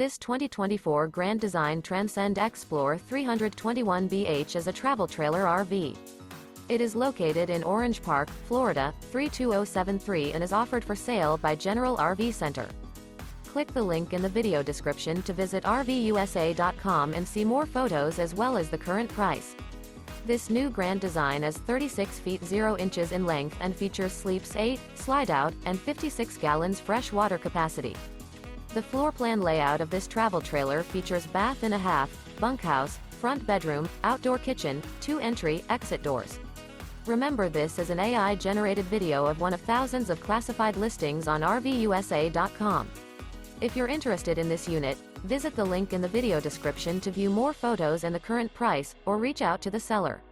This 2024 Grand Design Transcend Xplor 321BH is a travel trailer RV. It is located in Orange Park, Florida, 32073 and is offered for sale by General RV Center. Click the link in the video description to visit RVUSA.com and see more photos as well as the current price. This new Grand Design is 36 feet 0 inches in length and features sleeps 8, Slideout, and 56 gallons fresh water capacity. The floor plan layout of this travel trailer features bath and a half, bunkhouse, front bedroom, outdoor kitchen, 2 entry/exit doors. Remember, this is an AI-generated video of one of thousands of classified listings on RVUSA.com. If you're interested in this unit, visit the link in the video description to view more photos and the current price, or reach out to the seller.